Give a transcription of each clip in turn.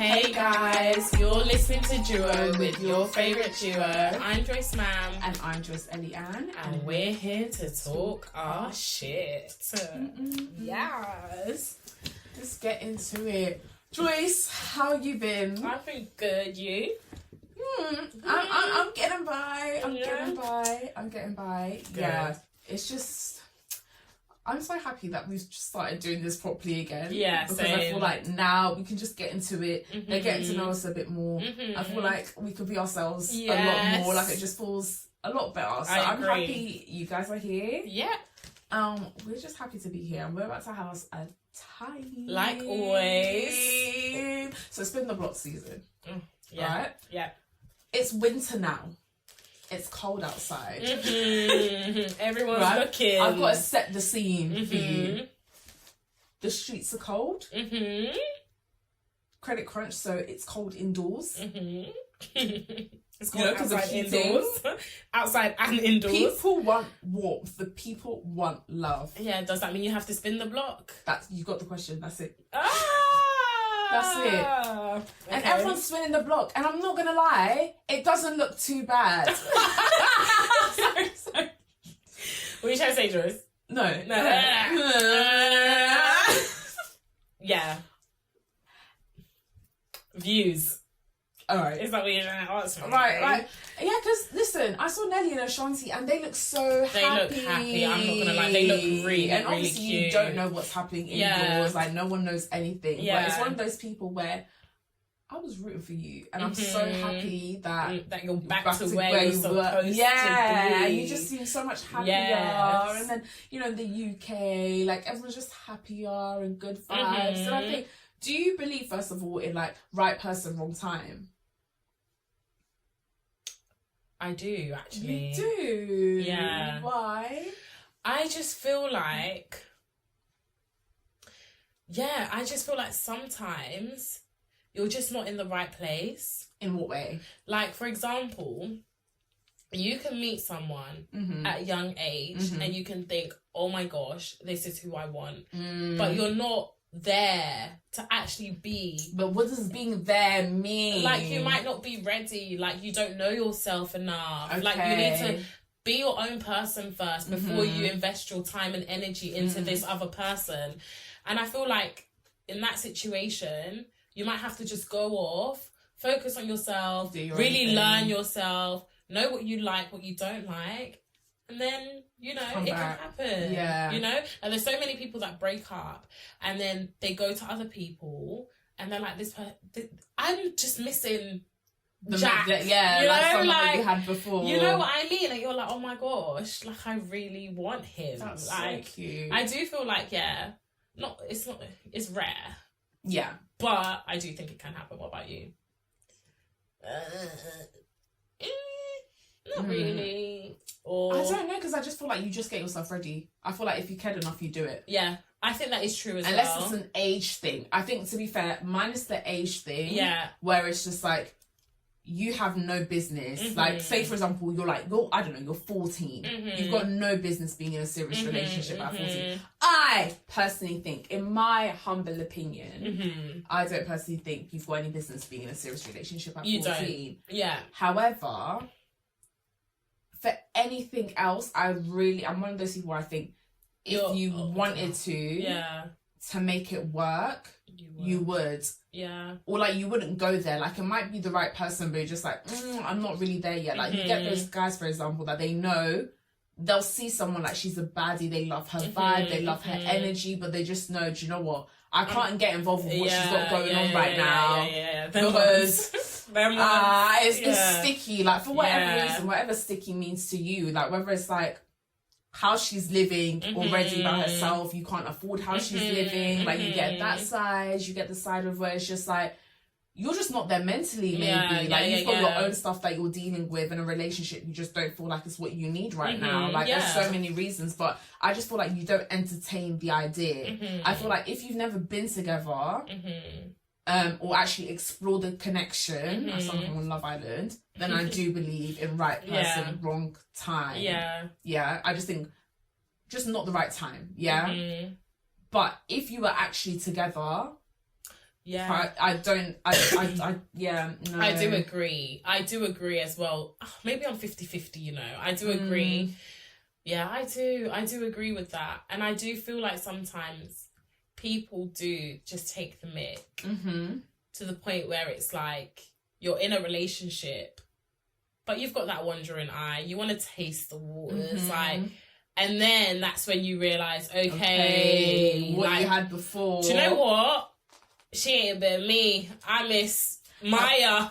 Hey guys, you're listening to Duo with your favourite duo. I'm Joyce Mam. And I'm Joyce Ellie-Ann. And we're here to talk our shit. Yes. Let's get into it. Joyce, how you been? I've been good, you? I'm getting by. I'm getting by. Good. Yeah. It's just... I'm so happy that we've just started doing this properly again. Yeah, because same. I feel like now we can just get into it. They're getting to know us a bit more. I feel like we could be ourselves a lot more. Like it just feels a lot better. So I'm happy you guys are here. Yeah. We're just happy to be here, and we're about to have us a time. Like always. So spin the block season. Yeah. Right? Yeah. It's winter now. It's cold outside. Everyone's right? looking. I've got to set the scene for you. The streets are cold. Credit crunch, so it's cold indoors. It's cold outside, indoors. Outside and indoors. People want warmth. The people want love. Yeah, does that mean you have to spin the block? You got the question. That's it. That's it. Okay. And everyone's spinning the block. And I'm not going to lie, it doesn't look too bad. Sorry. What are you trying to say, Joyce? No. Yeah. Views. Alright. Is that what you're trying to answer? Right. Yeah, because listen, I saw Nelly and Ashanti and they look so happy. They look happy, I'm not gonna lie. They look really, and really obviously cute. You don't know what's happening indoors. Like no one knows anything. Yeah. But it's one of those people where I was rooting for you, and I'm so happy that you're back to where you're supposed to be. Yeah, you just seem so much happier. Yes. And then in the UK, like everyone's just happier and good vibes. And I think, do you believe first of all in like right person, wrong time? I do, actually. You do? Yeah. Why? I just feel like sometimes you're just not in the right place. In what way? Like, for example, you can meet someone at a young age and you can think, oh my gosh, this is who I want. But you're not there to actually be. But what does being there mean? Like, you might not be ready. Like, you don't know yourself enough. Okay. Like, you need to be your own person first before you invest your time and energy into this other person. And I feel like in that situation, you might have to just go off, focus on yourself, really learn yourself, know what you like, what you don't like. And then, it can happen. Yeah. And there's so many people that break up and then they go to other people and they're like, I'm just missing Jack. Like someone that you had before. You know what I mean? Like, you're like, oh my gosh, like, I really want him. That's like, so cute. I do feel like, it's rare. Yeah. But I do think it can happen. What about you? Not really. Or I don't know, because I just feel like you just get yourself ready. I feel like if you cared enough, you do it. Yeah, I think that is true as well. Unless it's an age thing. I think, to be fair, mine is the age thing. Yeah. Where it's just like, you have no business. Like, say, for example, you're 14. You've got no business being in a serious relationship at 14. I personally think, in my humble opinion, I don't personally think you've got any business being in a serious relationship at 14. You don't. Yeah. However, for anything else, I'm one of those people where I think if you wanted to make it work, you would. Yeah. Or like you wouldn't go there. Like it might be the right person, but you're just like, I'm not really there yet. Like you get those guys, for example, that they know they'll see someone like she's a baddie, they love her vibe, they love her energy, but they just know, do you know what? I can't get involved with what she's got going on right now. Because it's sticky. Like for whatever reason, whatever sticky means to you, like whether it's like how she's living already by herself, you can't afford how she's living, like you get that side, you get the side of where it's just like you're just not there mentally, maybe. You've got your own stuff that you're dealing with in a relationship, you just don't feel like it's what you need right now. Like there's so many reasons, but I just feel like you don't entertain the idea. I feel like if you've never been together, or actually explore the connection, as someone on Love Island, then I do believe in right person, wrong time. Yeah, I just think just not the right time. But if you were actually together, Yeah. Yeah, no. I do agree as well. Maybe I'm 50-50, you know. I do agree. Yeah, I do agree with that. And I do feel like sometimes people do just take the mick to the point where it's like you're in a relationship, but you've got that wandering eye. You want to taste the waters, like, and then that's when you realise, okay, what like, you had before. Do you know what? She ain't been me. I miss Maya.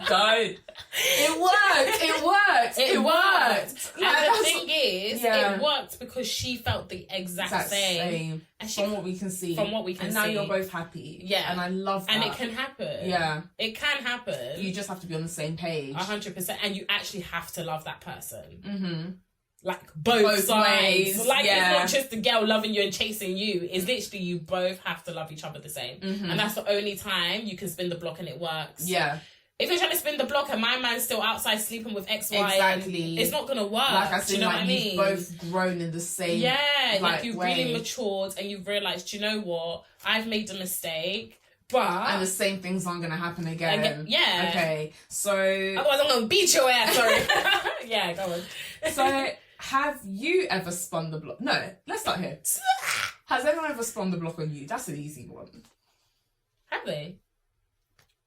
Don't. It worked. It worked. And the thing is, it worked because she felt the exact same. And from what we can see. And now you're both happy. Yeah. And I love that. And it can happen. Yeah. It can happen. You just have to be on the same page. 100%. And you actually have to love that person. Like both sides. Ways. Like it's not just the girl loving you and chasing you. It's literally you both have to love each other the same. And that's the only time you can spin the block and it works. Yeah. If you're trying to spin the block and my man's still outside sleeping with X, Y, exactly, it's not gonna work. Like I said, do you know what I mean? You've both grown in the same. Yeah, like you've way. really matured and you've realised, you know what? I've made a mistake, but and the same things aren't gonna happen again. Yeah. Okay. So otherwise, I'm gonna beat your ass. Sorry. Yeah, go on. So have you ever spun the block? No, let's start here. Has anyone ever spun the block on you? That's an easy one. Have they?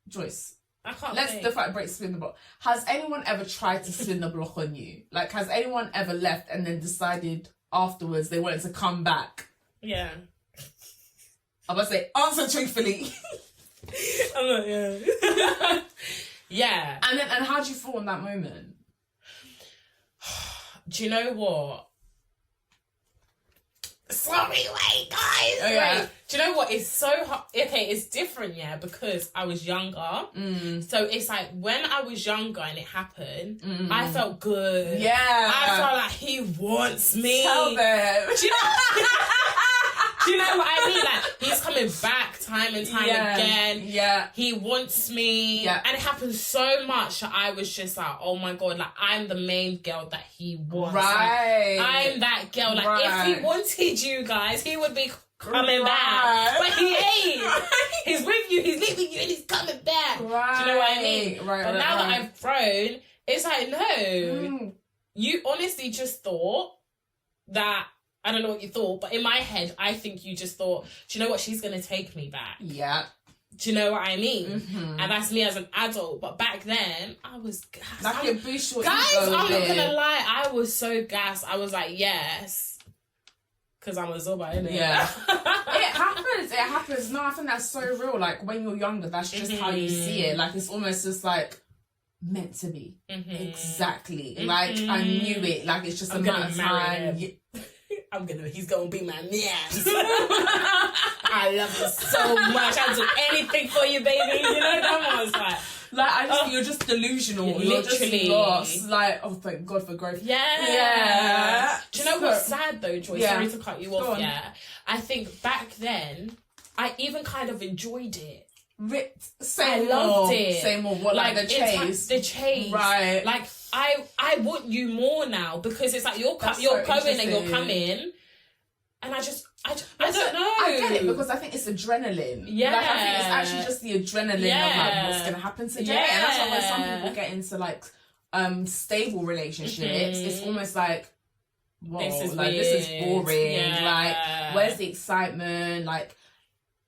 Joyce. I can't Let's think. the fact break spin the block. Has anyone ever tried to spin the block on you? Like, has anyone ever left and then decided afterwards they wanted to come back? Yeah. I'm about to say, answer truthfully. I'm like, yeah. Yeah. And how do you feel in that moment? Do you know what? Sorry, wait, guys. Oh, yeah. Wait. Do you know what? It's so hard. Okay, it's different, yeah, because I was younger. So it's like when I was younger and it happened, I felt good. Yeah. I felt like he wants me. Tell them. Do you know what I mean? Like, he's coming back time and time again. Yeah. He wants me. Yeah. And it happened so much that I was just like, oh my God, like, I'm the main girl that he wants. Right. Like, I'm that girl. Like, if he wanted you guys, he would be coming Right. back. But he ain't. He's with you, he's leaving you, and he's coming back. Right. Do you know what I mean? Right. But now that I've grown, it's like, no. You honestly just thought that, I don't know what you thought, but in my head, I think you just thought, do you know what? She's going to take me back. Yeah. Do you know what I mean? And that's me as an adult. But back then, I was gassed. Like it boosts your guys, ego a I'm not bit. going to lie. I was so gassed. I was like, yes. Because I'm a Zoba, innit? Yeah. It happens. No, I think that's so real. Like, when you're younger, that's just how you see it. Like, it's almost just like, meant to be. Exactly. Like, I knew it. Like, it's just a matter of time. He's gonna be my man. I love you so much. I'll do anything for you, baby. You know, that was like, you're just delusional. Literally. You're just lost. Like, oh, thank God for growth. Yeah. Do you know what's sad though, Joy? Yeah. Sorry to cut you off. Yeah. I think back then, I even kind of enjoyed it. Say I loved it. Say more. What, like the chase? The chase. Right. Like, I want you more now because it's like you're so going and you're interesting. coming, and I don't know. I get it because I think it's adrenaline. Yeah. Like, I think it's actually just the adrenaline of like what's gonna happen today. Yeah. And that's why when some people get into like stable relationships, it's almost like, whoa, This is like weird. this is boring. Yeah. Like, where's the excitement? Like,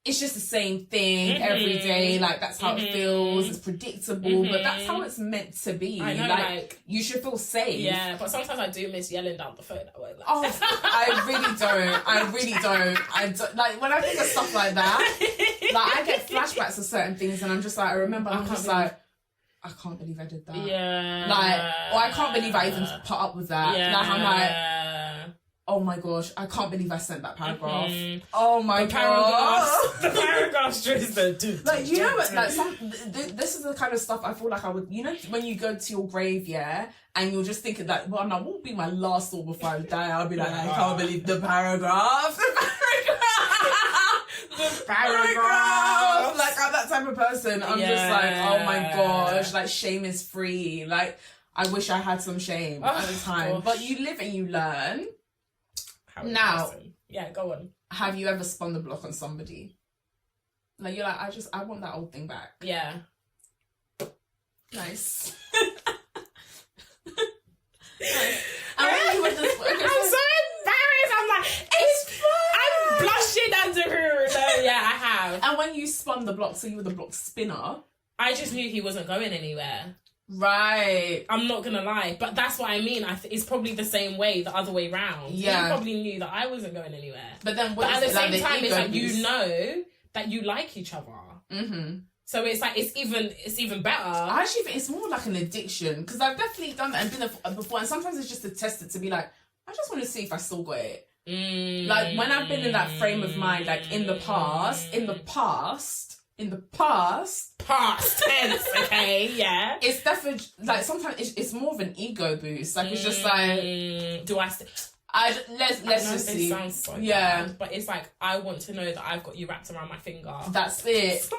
it's just the same thing every day. Like, that's how it feels. It's predictable, but that's how it's meant to be. I know, like you should feel safe. Yeah, but sometimes I do miss yelling down the phone that way. Like. Oh, I really don't. I don't. Like, when I think of stuff like that, like, I get flashbacks of certain things and I'm just like, I remember, I'm just like, I can't believe I did that. Yeah. Like, or I can't believe I even put up with that. Yeah. Like, I'm like, oh my gosh, I can't believe I sent that paragraph. Oh my gosh. The paragraphs just Like, you know what, like, this is the kind of stuff I feel like I would, you know, when you go to your grave, yeah, and you're just thinking that, well, what will be my last thought before I die? I'll be like, I can't believe the paragraph. The paragraph. Like, I'm that type of person. I'm just like, oh my gosh, like, shame is free. Like, I wish I had some shame at the time. Gosh. But you live and you learn. Now, yeah, go on. Have you ever spun the block on somebody? Like, you're like, I want that old thing back. Yeah. Nice. And when you were just, I'm so embarrassed. I'm like, it's fun. I'm blushing under her. So, yeah, I have. And when you spun the block, so you were the block spinner. I just knew he wasn't going anywhere. Right. I'm not gonna lie, but that's what I mean. It's probably the same way, the other way round. Yeah. You probably knew that I wasn't going anywhere. But then, but at the same time, it's like boost? you know that you like each other. Mm-hmm. So it's like it's even better. I actually think it's more like an addiction, because I've definitely done that and been before, and sometimes it's just to test it, to be like, I just want to see if I still got it. Like when I've been in that frame of mind, like in the past past tense, okay, yeah. It's definitely like sometimes it's more of an ego boost. Like it's just like, do I? Let's just see. Sounds so bad, but it's like I want to know that I've got you wrapped around my finger. That's it.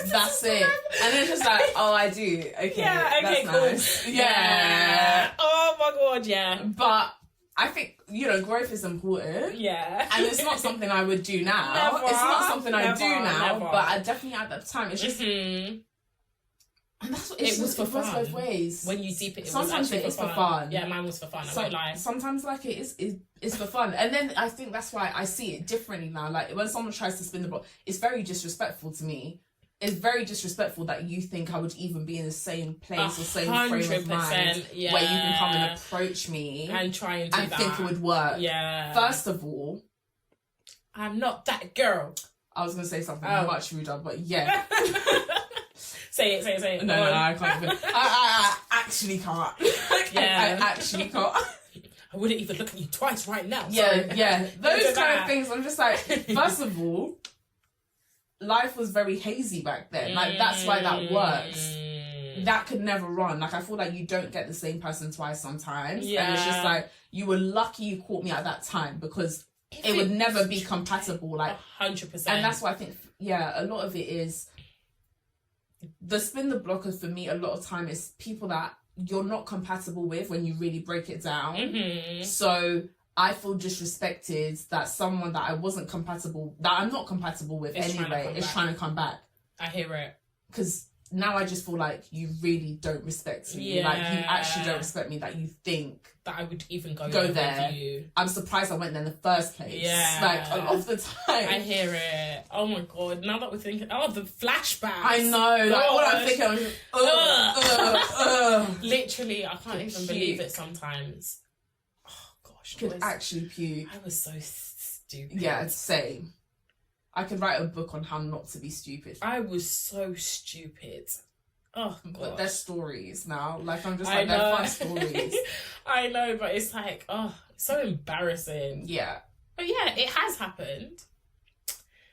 That's it. And then it's just like, oh, I do. Okay, yeah, okay, that's cool. nice. Yeah. Oh my god, yeah. But I think, growth is important. Yeah. And it's not something I would do now. Never, it's not something I do now. Never. But I definitely at that time, it's just. And that's what it was for fun. Both ways. When you deep it, sometimes it is for fun. Yeah, mine was for fun. I won't lie. Sometimes like it's for fun, and then I think that's why I see it differently now. Like when someone tries to spin the block, it's very disrespectful to me. It's very disrespectful that you think I would even be in the same place or same frame of mind where you can come and approach me and try and do that. think it would work. Yeah. First of all, I'm not that girl. I was gonna say something much ruder, but yeah. Say it. No, I can't even. I actually can't. Yeah. I actually can't. I wouldn't even look at you twice right now. Yeah. Those kind of things, I'm just like, first of all, life was very hazy back then. Like, that's why that works. That could never run. Like, I feel like you don't get the same person twice sometimes. Yeah. And it's just like, you were lucky you caught me at that time, because it would never be compatible. Like, 100%. And that's why I think, a lot of it is, the spin the blocker for me a lot of time is people that you're not compatible with when you really break it down. Mm-hmm. So I feel disrespected that someone that I'm not compatible with anyway is trying to come back. I hear it. Because now I just feel like you really don't respect me. Yeah. Like, you actually don't respect me, that you think that I would even go there. With you. I'm surprised I went there in the first place. Yeah. Like, a lot of the time. I hear it. Oh my god. Now that we're thinking, the flashbacks. I know. Like, all I'm thinking, literally, I can't even believe it sometimes. Oh gosh. Could actually puke. I was so stupid. Yeah, same. I could write a book on how not to be stupid. I was so stupid. Oh, God. But they're stories now. Like, I'm just like, they're fun stories. I know, but it's like, so embarrassing. Yeah. But yeah, it has happened.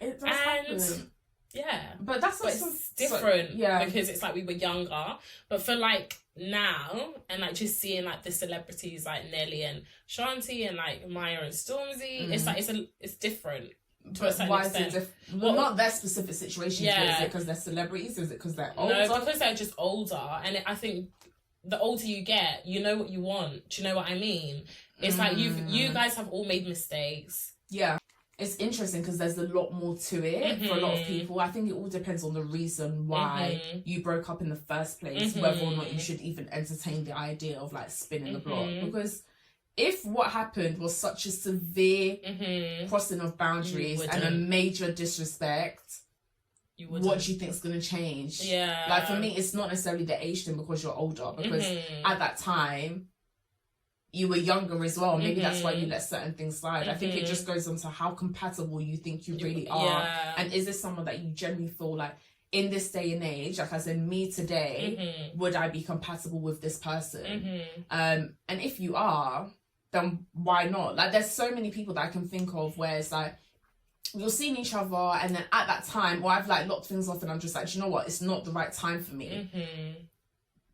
It does happen. Yeah. But it's different. Because it's like we were younger. But for like now, and like just seeing like the celebrities like Nelly and Shanti and like Maya and Stormzy, it's like, it's different. But why is it different? Well, not their specific situations. Yeah. Is it because they're celebrities? Is it because they're older? No, because they're just older. And I think the older you get, you know what you want. Do you know what I mean? It's like you guys have all made mistakes. Yeah. It's interesting because there's a lot more to it for a lot of people. I think it all depends on the reason why you broke up in the first place, whether or not you should even entertain the idea of like spinning the block. Because if what happened was such a severe crossing of boundaries and a major disrespect, what do you think is going to change? Yeah. Like, for me, it's not necessarily the age thing because you're older. Because at that time, you were younger as well. Maybe that's why you let certain things slide. I think it just goes on to how compatible you think you really are. Yeah. And is this someone that you genuinely feel like, in this day and age, like as in me today, would I be compatible with this person? And if you are, then why not? Like, there's so many people that I can think of where it's like, you're seeing each other and then at that time, or I've like locked things off and I'm just like, do you know what? It's not the right time for me.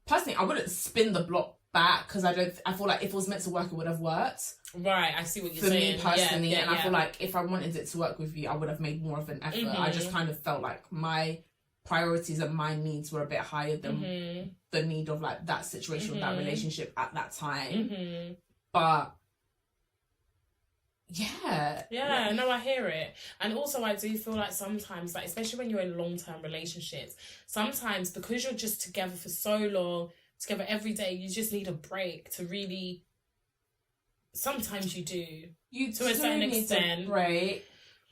Personally, I wouldn't spin the block back because I feel like if it was meant to work, it would have worked. Right, I see what you're saying. For me personally, I feel like if I wanted it to work with you, I would have made more of an effort. I just kind of felt like my priorities and my needs were a bit higher than the need of like that situation, that relationship at that time. But Yeah, no, I hear it. And also I do feel like sometimes, like, especially when you're in long-term relationships, sometimes because you're just together for so long, together every day, you just need a break to really, sometimes you do. You to a certain extent. Break.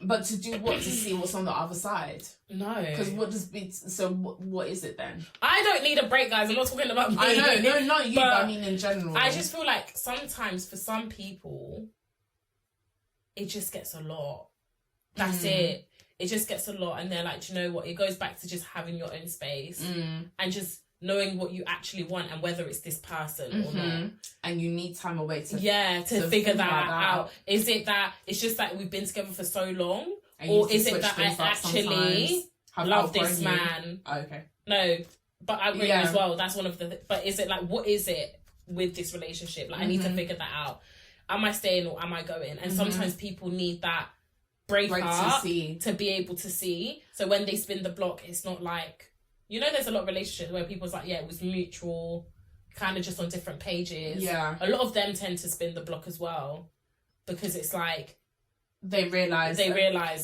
But to do what? To see what's on the other side? No. Because what is it then? I don't need a break, guys. I'm not talking about me. I know, no, not you, but I mean in general. I just feel like sometimes for some people, it just gets a lot. That's it. It just gets a lot. And they're like, do you know what? It goes back to just having your own space and just knowing what you actually want and whether it's this person or not. And you need time away to figure that out. Is it that it's just that we've been together for so long? Or is it that I actually love this man? Oh, okay. No, but I agree as well. That's one of the... But is it like, what is it with this relationship? Like, I need to figure that out. Am I staying or am I going? And sometimes people need that break up to be able to see. So when they spin the block, it's not like... You know, there's a lot of relationships where people's like, it was mutual, kind of just on different pages. Yeah. A lot of them tend to spin the block as well because it's like... They realise,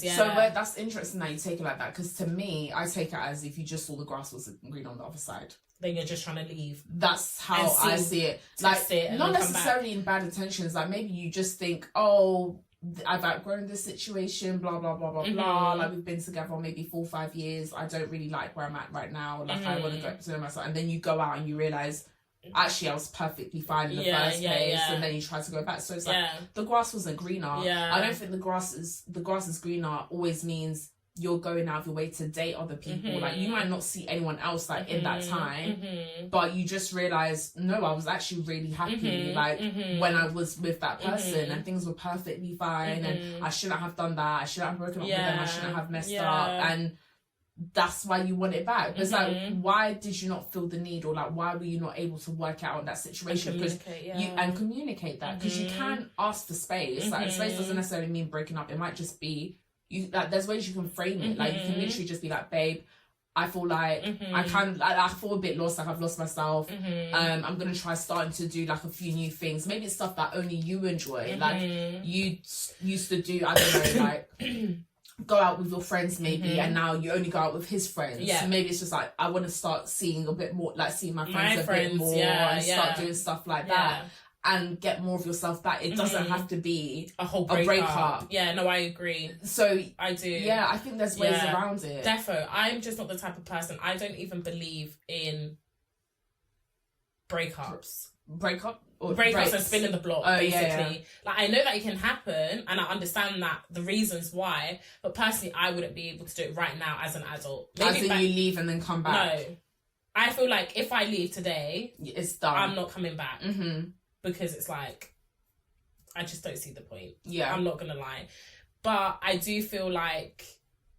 yeah. So that's interesting that you take it like that, because to me, I take it as if you just saw the grass was green on the other side. Then you're just trying to leave. That's how I see it. Like, not necessarily in bad intentions. Like, maybe you just think, oh, I've outgrown this situation, blah, blah, blah, blah, blah. Like, we've been together maybe 4 or 5 years. I don't really like where I'm at right now. Like, I want to go to know myself. And then you go out and you realise, actually, I was perfectly fine in the first place. And then you try to go back. So it's like, the grass wasn't greener. I don't think the grass is greener always means you're going out of your way to date other people. Like, you might not see anyone else like in that time, but you just realize, no, I was actually really happy when I was with that person and things were perfectly fine and I shouldn't have done that, I shouldn't have broken up with them, I shouldn't have messed up, and that's why you want it back. But it's like, why did you not feel the need, or like, why were you not able to work out that situation? Because communicate that, because you can ask for space. Like, space doesn't necessarily mean breaking up. It might just be you. Like, there's ways you can frame it. Like, you can literally just be like, babe, I feel like I feel a bit lost. Like, I've lost myself. I'm gonna try starting to do like a few new things. Maybe it's stuff that only you enjoy. Like, you used to do. I don't know, like. Go out with your friends maybe, and now you only go out with his friends. So maybe it's just like, I want to start seeing a bit more, like seeing my friends bit more, and start doing stuff like that, and get more of yourself back. It doesn't have to be a whole breakup. Yeah, no, I agree. So I do. Yeah, I think there's ways around it. Defo. I'm just not the type of person. I don't even believe in breakups. Breakups and spinning the block, basically. Like, I know that it can happen, and I understand that the reasons why, but personally, I wouldn't be able to do it right now as an adult. Maybe you leave and then come back. No, I feel like if I leave today, it's done. I'm not coming back because it's like, I just don't see the point. I'm not gonna lie, but I do feel like,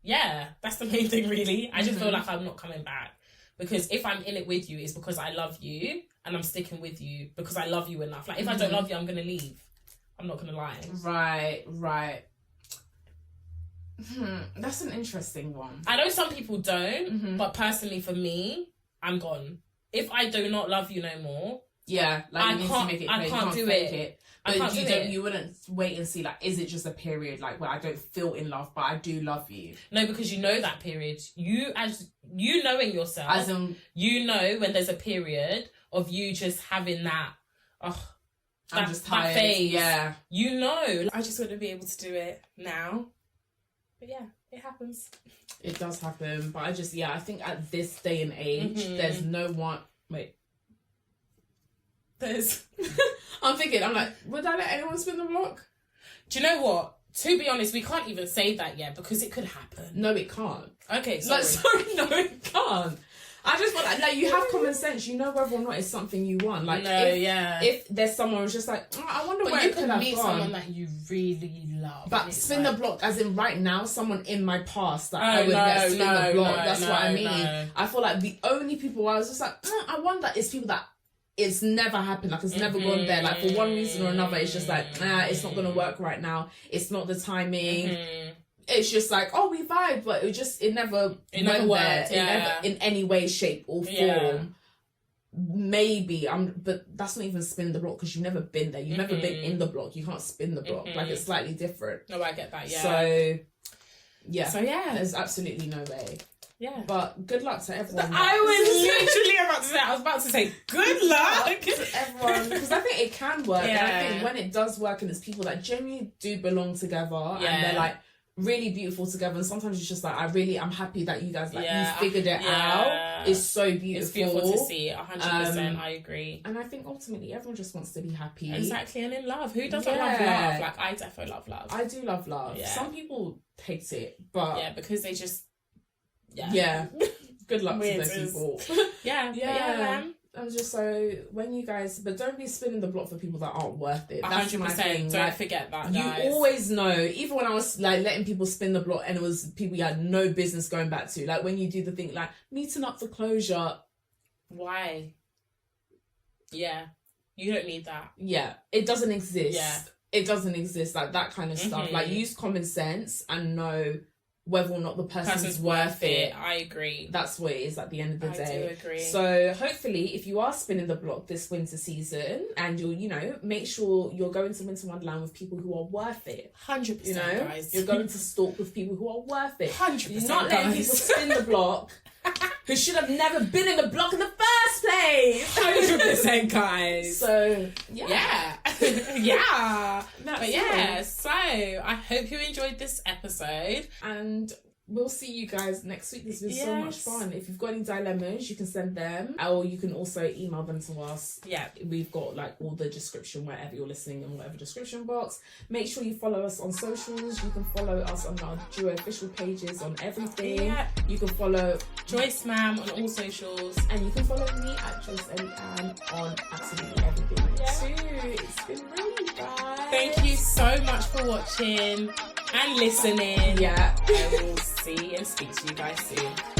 that's the main thing, really. I just feel like I'm not coming back, because if I'm in it with you, it's because I love you. And I'm sticking with you because I love you enough. Like, if I don't love you, I'm going to leave. I'm not going to lie. Right. That's an interesting one. I know some people don't, but personally for me, I'm gone. If I do not love you no more, like, you need to make it. I can't do it. But you wouldn't wait and see, like, is it just a period, like, where I don't feel in love, but I do love you? No, because you know that period. You knowing yourself, as in, you know when there's a period of you just having that, I'm just tired. That phase. Yeah. You know. I just wouldn't be able to do it now. But yeah, it happens. It does happen. But I think at this day and age, there's no one... Wait. I'm like, would I let anyone spin the block? Do you know what? To be honest, we can't even say that yet, because it could happen. No, it can't. Okay, sorry. No, it can't. I just want, like, you have common sense. You know whether or not it's something you want. Like, if there's someone who's just like, I wonder where it could have gone. But you could meet someone that you really love. But spin the block, as in right now, someone in my past that I would let spin the block. That's what I mean. No. I feel like the only people I was just like, I wonder, is people that it's never happened. Like, it's never gone there. Like, for one reason or another, it's just like, it's not going to work right now. It's not the timing. It's just like, we vibe, but it never worked. It never in any way, shape or form. maybe but that's not even spin the block because you've never been there. You've never been in the block. You can't spin the block. Like, it's slightly different. No, I get that. Yeah. So So yeah, there's absolutely no way. Yeah. But good luck to everyone. I was about to say good luck to everyone, because I think it can work. Yeah. And I think when it does work and it's people that genuinely do belong together and they're like really beautiful together, and sometimes it's just like I'm happy that you guys you figured it out. It's so beautiful. It's beautiful to see. 100%. I agree. And I think ultimately everyone just wants to be happy. Exactly, and in love. Who doesn't love love? Like, I definitely love love. I do love love. Yeah. Some people hate it, but because they just good luck to those people. Man. I'm just when you guys, but don't be spinning the block for people that aren't worth it. That's 100%. my thing. Don't forget that, guys. You always know, even when I was like letting people spin the block and it was people you had no business going back to, like when you do the thing like meeting up for closure. Why? Yeah, you don't need that. Yeah, it doesn't exist. Yeah, it doesn't exist. Like that kind of stuff. Like, use common sense and know whether or not the person's worth it. I agree. That's what it is at the end of the day. I do agree. So hopefully if you are spinning the block this winter season and you'll, make sure you're going to Winter Wonderland with people who are worth it. 100%, guys. You're going to stalk with people who are worth it. 100%, You're not letting people spin the block who should have never been in the block in the first place. 100%, guys. So, yeah. So I hope you enjoyed this episode. And we'll see you guys next week. This has been so much fun. If you've got any dilemmas, you can send them, or you can also email them to us. Yeah. We've got like all the description wherever you're listening, in whatever description box. Make sure you follow us on socials. You can follow us on our Duo official pages on everything. Yeah. You can follow Joyce Mam on all socials. And you can follow me at Joyce Ellie Ann on absolutely everything too. It's been really fun. Thank you so much for watching and listening. Yeah. I will see and speak to you guys soon.